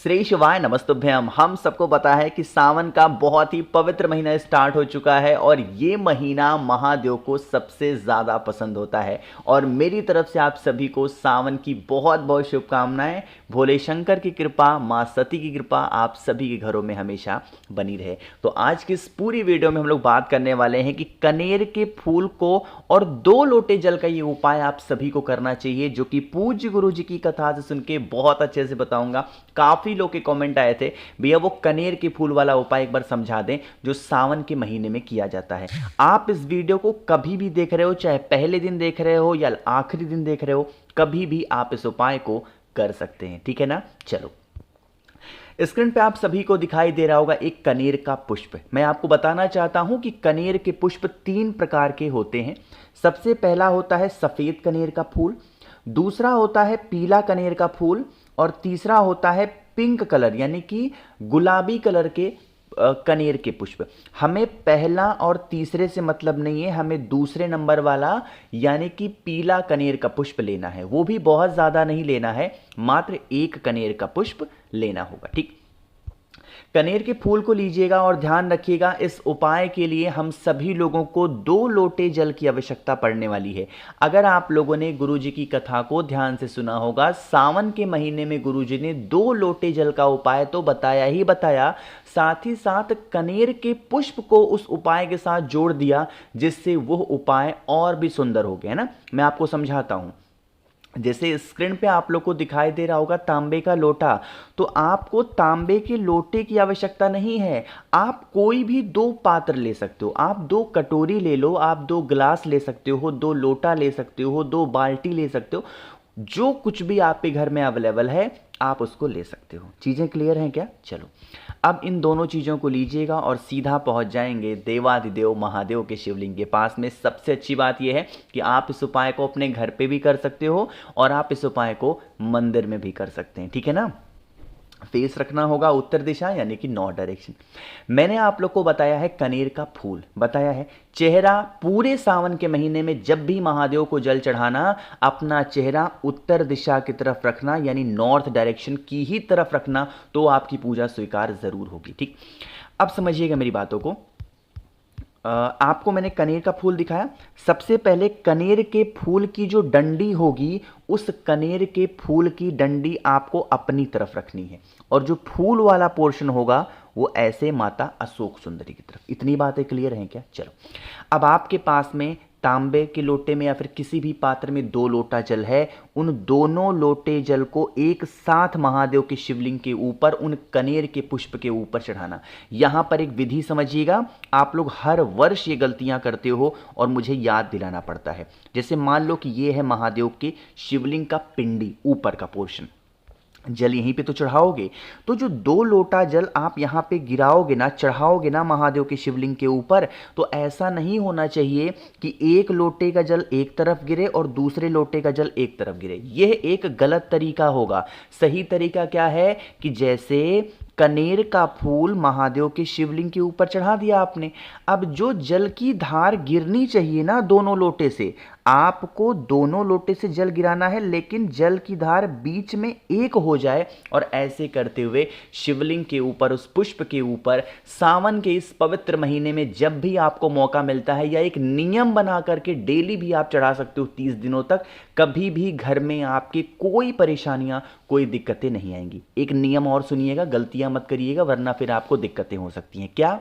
श्री शिवाय नमस्तुभ्यम। हम सबको पता है कि सावन का बहुत ही पवित्र महीना स्टार्ट हो चुका है और ये महीना महादेव को सबसे ज़्यादा पसंद होता है। और मेरी तरफ से आप सभी को सावन की बहुत बहुत शुभकामनाएं। भोले शंकर की कृपा, माँ सती की कृपा आप सभी के घरों में हमेशा बनी रहे। तो आज की इस पूरी वीडियो में हम लोग बात करने वाले हैं कि कनेर के फूल को और 2 लोटे जल का ये उपाय आप सभी को करना चाहिए, जो कि पूज्य गुरु जी की कथा से सुन के बहुत अच्छे से बताऊंगा। काफ़ी लोग के कमेंट आए थे, भैया वो कनेर के फूल वाला उपाय एक बार समझा दें जो सावन के महीने में किया जाता है। आप इस वीडियो को कभी भी देख रहे हो, चाहे पहले दिन देख रहे हो या आखिरी दिन देख रहे हो, कभी भी आप इस उपाय को कर सकते हैं, ठीक है ना। चलो, स्क्रीन पे आप सभी को दिखाई दे रहा होगा एक कनेर का पुष्प। मैं आपको बताना चाहता हूं कि कनेर के पुष्प 3 प्रकार के होते हैं। सबसे पहला होता है सफेद कनेर का फूल, दूसरा होता है पीला कनेर का फूल और तीसरा होता है पिंक कलर यानी कि गुलाबी कलर के कनेर के पुष्प। हमें पहला और तीसरे से मतलब नहीं है, हमें दूसरे नंबर वाला यानी कि पीला कनेर का पुष्प लेना है। वो भी बहुत ज्यादा नहीं लेना है, मात्र 1 कनेर का पुष्प लेना होगा। ठीक, कनेर के फूल को लीजिएगा और ध्यान रखिएगा, इस उपाय के लिए हम सभी लोगों को 2 लोटे जल की आवश्यकता पड़ने वाली है। अगर आप लोगों ने गुरुजी की कथा को ध्यान से सुना होगा, सावन के महीने में गुरुजी ने 2 लोटे जल का उपाय तो बताया ही बताया, साथ ही साथ कनेर के पुष्प को उस उपाय के साथ जोड़ दिया, जिससे वह उपाय और भी सुंदर हो गया ना। मैं आपको समझाता हूं। जैसे स्क्रीन पे आप लोग को दिखाई दे रहा होगा तांबे का लोटा, तो आपको तांबे के लोटे की आवश्यकता नहीं है। आप कोई भी 2 पात्र ले सकते हो। आप 2 कटोरी ले लो, आप 2 गिलास ले सकते हो, 2 लोटा ले सकते हो, 2 बाल्टी ले सकते हो। जो कुछ भी आपके घर में अवेलेबल है आप उसको ले सकते हो। चीज़ें क्लियर हैं क्या? चलो, अब इन दोनों चीज़ों को लीजिएगा और सीधा पहुंच जाएंगे देवादिदेव महादेव के शिवलिंग के पास में। सबसे अच्छी बात यह है कि आप इस उपाय को अपने घर पे भी कर सकते हो और आप इस उपाय को मंदिर में भी कर सकते हैं, ठीक है ना। फेस रखना होगा उत्तर दिशा यानी कि नॉर्थ डायरेक्शन। मैंने आप लोग को बताया है कनेर का फूल, बताया है चेहरा। पूरे सावन के महीने में जब भी महादेव को जल चढ़ाना, अपना चेहरा उत्तर दिशा की तरफ रखना यानी नॉर्थ डायरेक्शन की ही तरफ रखना, तो आपकी पूजा स्वीकार जरूर होगी। ठीक, अब समझिएगा मेरी बातों को। आपको मैंने कनेर का फूल दिखाया। सबसे पहले कनेर के फूल की जो डंडी होगी, उस कनेर के फूल की डंडी आपको अपनी तरफ रखनी है और जो फूल वाला पोर्शन होगा वो ऐसे माता अशोक सुंदरी की तरफ। इतनी बातें क्लियर हैं क्या? चलो, अब आपके पास में तांबे के लोटे में या फिर किसी भी पात्र में 2 लोटा जल है। उन दोनों लोटे जल को एक साथ महादेव के शिवलिंग के ऊपर उन कनेर के पुष्प के ऊपर चढ़ाना। यहां पर एक विधि समझिएगा। आप लोग हर वर्ष ये गलतियां करते हो और मुझे याद दिलाना पड़ता है। जैसे मान लो कि ये है महादेव के शिवलिंग का पिंडी, ऊपर का पोर्शन, जल यहीं पे तो चढ़ाओगे, तो जो 2 लोटा जल आप यहां पे गिराओगे ना, चढ़ाओगे ना महादेव के शिवलिंग के ऊपर, तो ऐसा नहीं होना चाहिए कि एक लोटे का जल एक तरफ गिरे और दूसरे लोटे का जल एक तरफ गिरे। यह एक गलत तरीका होगा। सही तरीका क्या है कि जैसे कनेर का फूल महादेव के शिवलिंग के ऊपर चढ़ा दिया आपने, अब जो जल की धार गिरनी चाहिए ना दोनों लोटे से, आपको दोनों लोटे से जल गिराना है, लेकिन जल की धार बीच में एक हो जाए। और ऐसे करते हुए शिवलिंग के ऊपर, उस पुष्प के ऊपर, सावन के इस पवित्र महीने में जब भी आपको मौका मिलता है, या एक नियम बना करके डेली भी आप चढ़ा सकते हो 30 दिनों तक, कभी भी घर में आपके कोई परेशानियां, कोई दिक्कतें नहीं आएंगी। एक नियम और सुनिएगा, गलतियां मत करिएगा वरना फिर आपको दिक्कतें हो सकती हैं। क्या?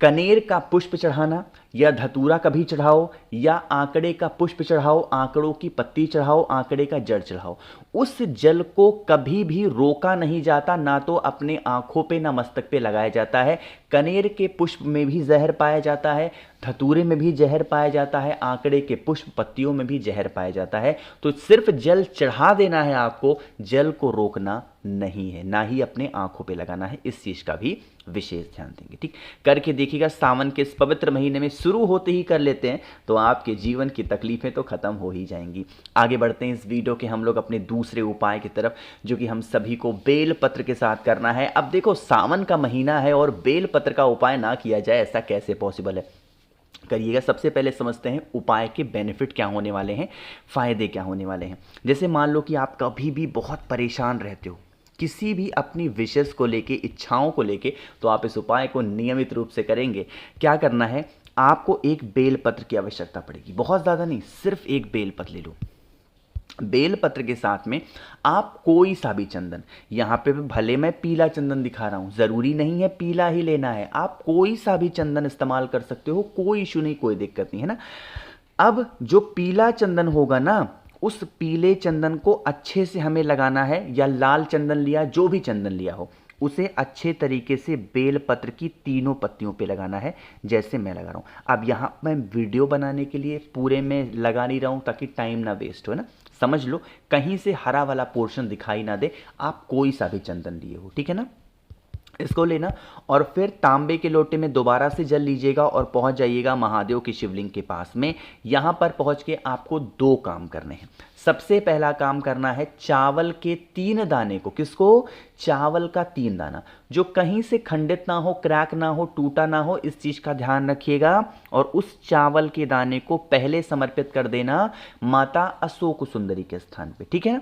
कनेर का पुष्प चढ़ाना या धतूरा कभी चढ़ाओ या आंकड़े का पुष्प चढ़ाओ, आंकड़ों की पत्ती चढ़ाओ, आंकड़े का जड़ चढ़ाओ, उस जल को कभी भी रोका नहीं जाता, ना तो अपने आंखों पे ना मस्तक पे लगाया जाता है। कनेर के पुष्प में भी जहर पाया जाता है, धतूरे में भी जहर पाया जाता है, आंकड़े के पुष्प पत्तियों में भी जहर पाया जाता है। तो सिर्फ जल चढ़ा देना है आपको, जल को रोकना नहीं है, ना ही अपने आंखों पे लगाना है। इस चीज का भी विशेष ध्यान देंगे। ठीक, करके देखिएगा। सावन के इस पवित्र महीने में शुरू होते ही कर लेते हैं तो आपके जीवन की तकलीफें तो खत्म हो ही जाएंगी। आगे बढ़ते हैं इस वीडियो के हम लोग अपने दूसरे उपाय की तरफ, जो कि हम सभी को बेल पत्र के साथ करना है। अब देखो, सावन का महीना है और बेल पत्र का उपाय ना किया जाए, ऐसा कैसे पॉसिबल है? करिएगा। सबसे पहले समझते हैं उपाय के बेनिफिट क्या होने वाले हैं, फायदे क्या होने वाले हैं। जैसे मान लो कि आप कभी भी बहुत परेशान रहते हो, किसी भी अपनी विशेष को लेके, इच्छाओं को लेके, तो आप इस उपाय को नियमित रूप से करेंगे। क्या करना है, आपको एक बेलपत्र की आवश्यकता पड़ेगी, बहुत ज़्यादा नहीं, सिर्फ एक बेलपत्र ले लो। बेलपत्र के साथ में आप कोई सा भी चंदन, यहाँ पे भले मैं पीला चंदन दिखा रहा हूँ, ज़रूरी नहीं है पीला ही लेना है, आप कोई सा भी चंदन इस्तेमाल कर सकते हो, कोई इशू नहीं, कोई दिक्कत नहीं है ना। अब जो पीला चंदन होगा ना, उस पीले चंदन को अच्छे से हमें लगाना है, या लाल चंदन लिया, जो भी चंदन लिया हो, उसे अच्छे तरीके से बेलपत्र की तीनों पत्तियों पे लगाना है, जैसे मैं लगा रहा हूँ। अब यहाँ मैं वीडियो बनाने के लिए पूरे में लगा नहीं रहा हूँ ताकि टाइम ना वेस्ट हो ना, समझ लो, कहीं से हरा वाला पोर्शन दिखाई ना दे। आप कोई सा भी चंदन लिए हो, ठीक है ना, इसको लेना और फिर तांबे के लोटे में दोबारा से जल लीजिएगा और पहुंच जाइएगा महादेव की शिवलिंग के पास में। यहां पर पहुंच के आपको दो काम करने हैं। सबसे पहला काम करना है चावल के 3 दाने को, किसको, चावल का 3 दाना, जो कहीं से खंडित ना हो, क्रैक ना हो, टूटा ना हो, इस चीज का ध्यान रखिएगा। और उस चावल के दाने को पहले समर्पित कर देना माता अशोक सुंदरी के स्थान पे, ठीक है ना।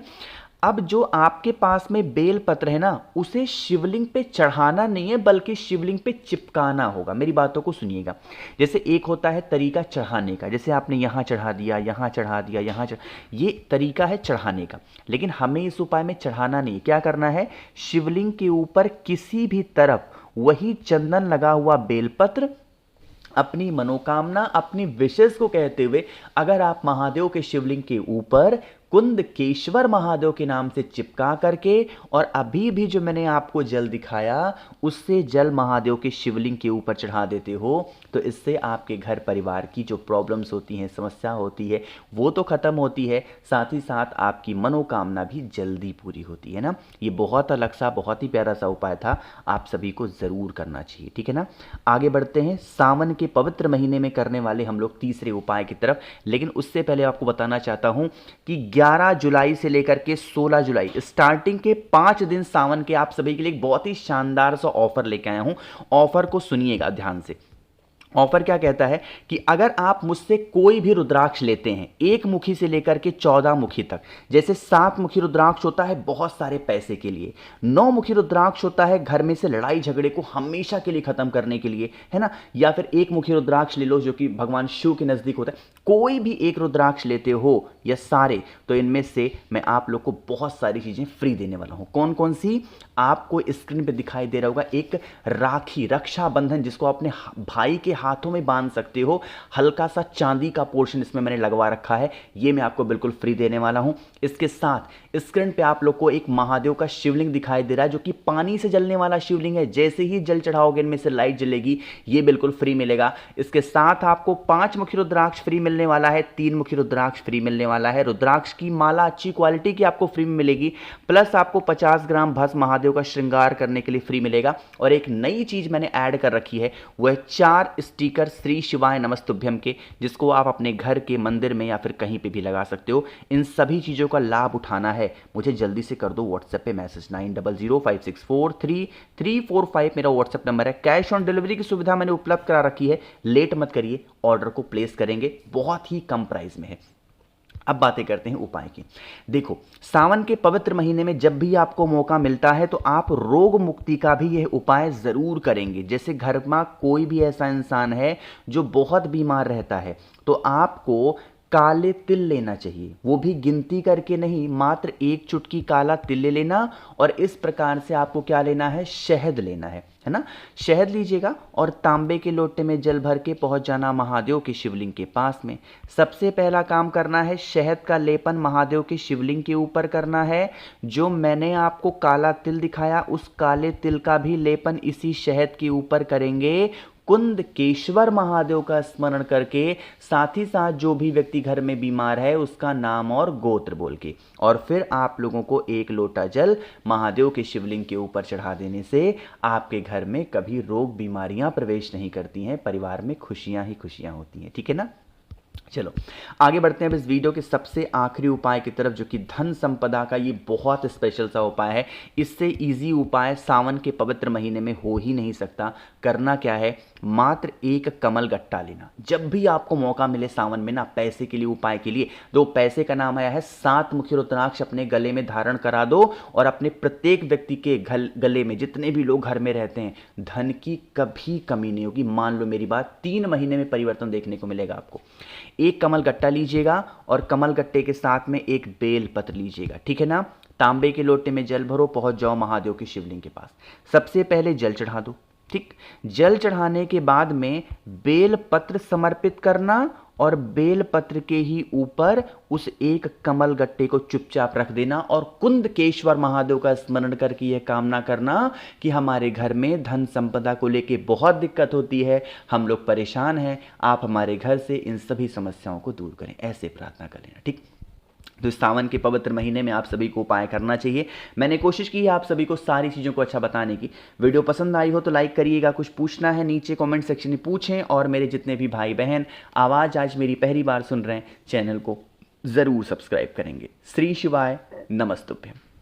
अब जो आपके पास में बेल पत्र है ना, उसे शिवलिंग पे चढ़ाना नहीं है, बल्कि शिवलिंग पे चिपकाना होगा। मेरी बातों को सुनिएगा। जैसे एक होता है तरीका चढ़ाने का, जैसे आपने यहाँ चढ़ा दिया, यहाँ चढ़ा दिया, यहाँ ये तरीका है चढ़ाने का, लेकिन हमें इस उपाय में चढ़ाना नहीं है। क्या करना है, शिवलिंग के ऊपर किसी भी तरफ वही चंदन लगा हुआ बेलपत्र अपनी मनोकामना, अपनी विशेष को कहते हुए, अगर आप महादेव के शिवलिंग के ऊपर कुंदकेश्वर महादेव के नाम से चिपका करके, और अभी भी जो मैंने आपको जल दिखाया उससे जल महादेव के शिवलिंग के ऊपर चढ़ा देते हो, तो इससे आपके घर परिवार की जो प्रॉब्लम्स होती हैं, समस्या होती है, वो तो खत्म होती है, साथ ही साथ आपकी मनोकामना भी जल्दी पूरी होती है ना। ये बहुत अलग सा, बहुत ही प्यारा सा उपाय था, आप सभी को जरूर करना चाहिए, ठीक है ना। आगे बढ़ते हैं सावन के पवित्र महीने में करने वाले हम लोग तीसरे उपाय की तरफ। लेकिन उससे पहले आपको बताना चाहता हूं कि 11 जुलाई से लेकर के 16 जुलाई स्टार्टिंग के 5 दिन सावन के आप सभी के लिए एक बहुत ही शानदार सा ऑफर लेके आया हूं। ऑफर को सुनिएगा ध्यान से। ऑफर क्या कहता है कि अगर आप मुझसे कोई भी रुद्राक्ष लेते हैं, 1 मुखी से लेकर के 14 मुखी तक, जैसे 7 मुखी रुद्राक्ष होता है बहुत सारे पैसे के लिए, 9 मुखी रुद्राक्ष होता है घर में से लड़ाई झगड़े को हमेशा के लिए खत्म करने के लिए, है ना, या फिर 1 मुखी रुद्राक्ष ले लो जो कि भगवान शिव के नजदीक होता है। कोई भी एक रुद्राक्ष लेते हो या सारे, तो इनमें से मैं आप लोग को बहुत सारी चीजें फ्री देने वाला हूं। कौन कौन सी, आपको स्क्रीन पे दिखाई दे रहा होगा एक राखी, रक्षाबंधन, जिसको अपने भाई के हाथों में बांध सकते हो, हल्का सा चांदी का पोर्शन इसमें मैंने लगवा रखा है, ये मैं आपको बिल्कुल फ्री देने वाला हूं। इसके साथ स्क्रीन पे आप लोग को एक महादेव का शिवलिंग दिखाई दे रहा है जो कि पानी से जलने वाला शिवलिंग है, जैसे ही जल चढ़ाओगे इनमें से लाइट जलेगी, ये बिल्कुल फ्री मिलेगा। इसके साथ आपको 5 मुखी रुद्राक्ष फ्री मिलने वाला है, 3 मुखी रुद्राक्ष फ्री मिलने वाला है, रुद्राक्ष की माला अच्छी क्वालिटी की आपको फ्री में मिलेगी, प्लस आपको 50 ग्राम भस्म महादेव का श्रृंगार करने के लिए फ्री मिलेगा। और एक नई चीज मैंने ऐड कर रखी है, वह 4 स्टिकर श्री शिवाय नमस्तुभ्यम के, जिसको आप अपने घर के मंदिर में या फिर कहीं पे भी लगा सकते हो। इन सभी चीजों का लाभ उठाना है, मुझे जल्दी से कर दो व्हाट्सएप पे मैसेज, 9005643345 मेरा व्हाट्सएप नंबर है। कैश ऑन डिलीवरी की सुविधा मैंने उपलब्ध करा रखी है, लेट मत करिए, ऑर्डर को प्लेस करेंगे, बहुत ही कम प्राइस में है। अब बातें करते हैं उपाय की। देखो, सावन के पवित्र महीने में जब भी आपको मौका मिलता है तो आप रोग मुक्ति का भी यह उपाय जरूर करेंगे। जैसे घर में कोई भी ऐसा इंसान है जो बहुत बीमार रहता है, तो आपको काले तिल लेना चाहिए, वो भी गिनती करके नहीं, मात्र 1 चुटकी काला तिल ले लेना। और इस प्रकार से आपको क्या लेना है, शहद लेना है ना, शहद लीजिएगा और तांबे के लोटे में जल भर के पहुंच जाना महादेव के शिवलिंग के पास में। सबसे पहला काम करना है, शहद का लेपन महादेव के शिवलिंग के ऊपर करना है। जो मैंने आपको काला तिल दिखाया, उस काले तिल का भी लेपन इसी शहद के ऊपर करेंगे, कुंदकेश्वर महादेव का स्मरण करके, साथ ही साथ जो भी व्यक्ति घर में बीमार है उसका नाम और गोत्र बोल के, और फिर आप लोगों को 1 लोटा जल महादेव के शिवलिंग के ऊपर चढ़ा देने से आपके घर में कभी रोग बीमारियां प्रवेश नहीं करती हैं, परिवार में खुशियां ही खुशियां होती हैं, ठीक है ना। चलो आगे बढ़ते हैं अब इस वीडियो के सबसे आखिरी उपाय की तरफ, जो कि धन संपदा का ये बहुत स्पेशल सा उपाय है। इससे इजी उपाय सावन के पवित्र महीने में हो ही नहीं सकता। करना क्या है, मात्र एक कमल गट्टा लेना। जब भी आपको मौका मिले सावन में ना, पैसे के लिए उपाय के लिए, दो पैसे का नाम आया है, 7 मुखी रुद्राक्ष अपने गले में धारण करा दो और अपने प्रत्येक व्यक्ति के गले में, जितने भी लोग घर में रहते हैं, धन की कभी कमी नहीं होगी। मान लो मेरी बात, 3 महीने में परिवर्तन देखने को मिलेगा आपको। एक कमल गट्टा लीजिएगा और कमल गट्टे के साथ में एक बेल पत्र लीजिएगा, ठीक है ना। तांबे के लोटे में जल भरो, पहुंच जाओ महादेव की शिवलिंग के पास। सबसे पहले जल चढ़ा दो, ठीक। जल चढ़ाने के बाद में बेल पत्र समर्पित करना और बेल पत्र के ही ऊपर उस एक कमल गट्टे को चुपचाप रख देना और कुंदकेश्वर महादेव का स्मरण करके यह कामना करना कि हमारे घर में धन संपदा को लेके बहुत दिक्कत होती है, हम लोग परेशान हैं, आप हमारे घर से इन सभी समस्याओं को दूर करें। ऐसे प्रार्थना कर लेना, ठीक। तो इस सावन के पवित्र महीने में आप सभी को उपाय करना चाहिए। मैंने कोशिश की है आप सभी को सारी चीज़ों को अच्छा बताने की। वीडियो पसंद आई हो तो लाइक करिएगा, कुछ पूछना है नीचे कमेंट सेक्शन में पूछें, और मेरे जितने भी भाई बहन आवाज़ आज मेरी पहली बार सुन रहे हैं, चैनल को ज़रूर सब्सक्राइब करेंगे। श्री शिवाय नमस्तुभ्यम।